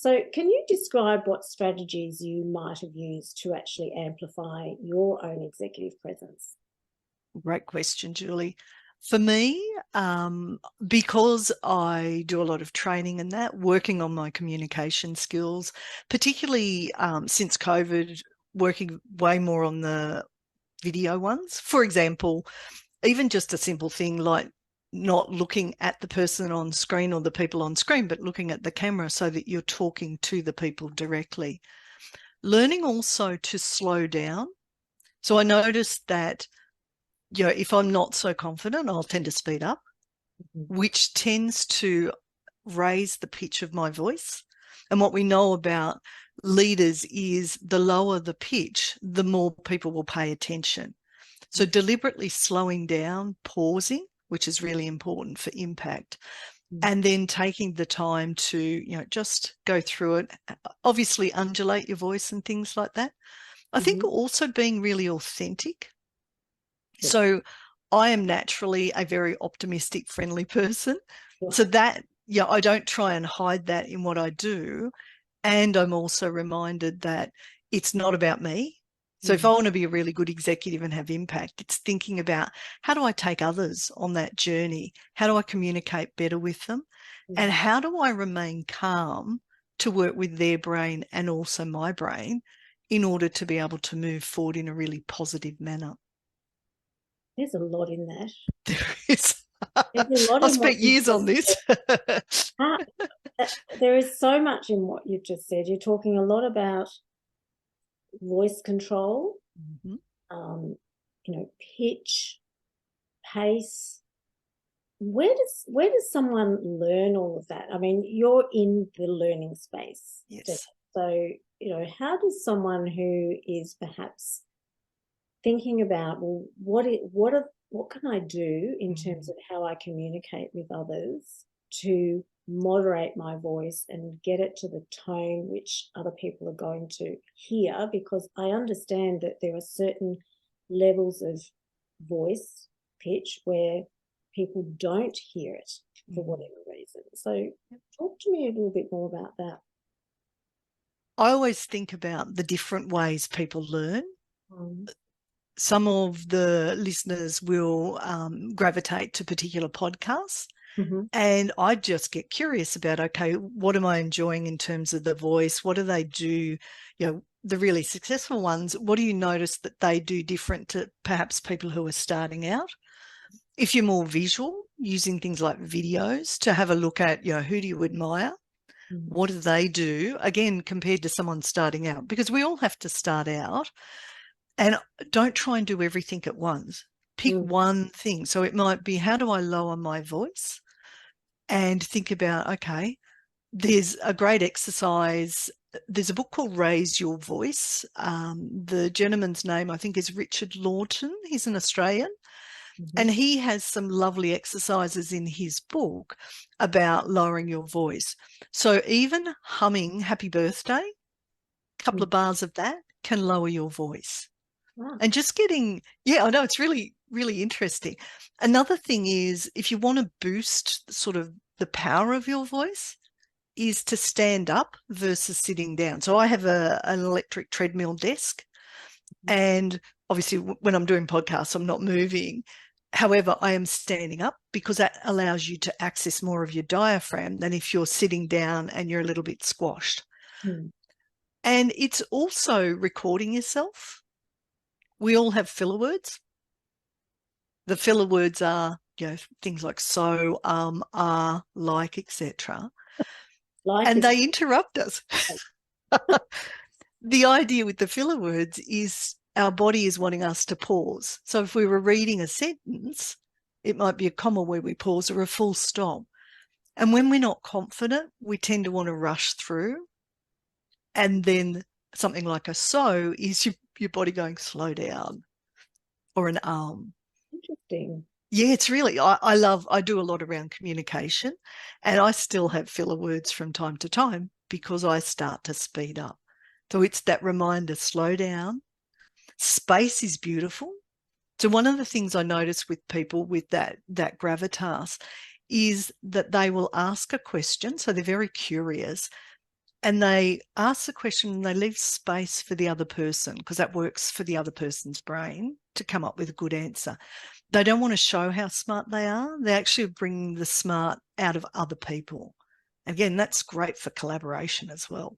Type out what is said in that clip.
So can you describe what strategies you might have used to actually amplify your own executive presence? Great question, Julie. For me, because I do a lot of training and that, working on my communication skills, particularly since COVID, working way more on the video ones. For example, even just a simple thing like not looking at the person on screen or the people on screen, but looking at the camera so that you're talking to the people directly. Learning also to slow down. So I noticed that, if I'm not so confident, I'll tend to speed up, which tends to raise the pitch of my voice. And what we know about leaders is the lower the pitch, the more people will pay attention. So deliberately slowing down, pausing, which is really important for impact, and then taking the time to, just go through it, obviously undulate your voice and things like that. I think also being really authentic. So I am naturally a very optimistic, friendly person. So that, I don't try and hide that in what I do. And I'm also reminded that it's not about me. So if I want to be a really good executive and have impact, it's thinking about how do I take others on that journey? How do I communicate better with them? And how do I remain calm to work with their brain and also my brain in order to be able to move forward in a really positive manner? There's a lot in that. There is. There's a lot I've in spent what you years on this. there is so much in what you've just said. You're talking a lot about voice control, pitch, pace. Where does someone learn all of that? I mean, you're in the learning space. Yes. So, how does someone who is perhaps thinking about, well, what can I do in terms of how I communicate with others to moderate my voice and get it to the tone which other people are going to hear? Because I understand that there are certain levels of voice pitch where people don't hear it for whatever reason. So talk to me a little bit more about that. I always think about the different ways people learn. Some of the listeners will gravitate to particular podcasts. And I just get curious about, okay, what am I enjoying in terms of the voice? What do they do? The really successful ones, what do you notice that they do different to perhaps people who are starting out? If you're more visual, using things like videos to have a look at, who do you admire? What do they do, again, compared to someone starting out? Because we all have to start out. And don't try and do everything at once. Pick one thing. So it might be, how do I lower my voice? And think about, okay, there's a great exercise. There's a book called Raise Your Voice. The gentleman's name, I think, is Richard Lawton. He's an Australian. And he has some lovely exercises in his book about lowering your voice. So even humming Happy Birthday, a couple of bars of that can lower your voice. Wow. And just getting, I know, it's really, really interesting. Another thing is, if you want to boost sort of the power of your voice, is to stand up versus sitting down. So I have an electric treadmill desk, and obviously when I'm doing podcasts, I'm not moving. However, I am standing up because that allows you to access more of your diaphragm than if you're sitting down and you're a little bit squashed. And it's also recording yourself. We all have filler words. The filler words are, things like so, are, like, etc. And they interrupt us. The idea with the filler words is our body is wanting us to pause. So if we were reading a sentence, it might be a comma where we pause or a full stop. And when we're not confident, we tend to want to rush through. And then something like a so is your body going slow down, or an Interesting. Yeah, it's really, I do a lot around communication, and I still have filler words from time to time because I start to speed up. So it's that reminder, slow down. Space is beautiful. So one of the things I notice with people with that gravitas is that they will ask a question. So they're very curious. and they ask the question and they leave space for the other person, because that works for the other person's brain to come up with a good answer. They don't want to show how smart they are. They actually bring the smart out of other people. Again, that's great for collaboration as well.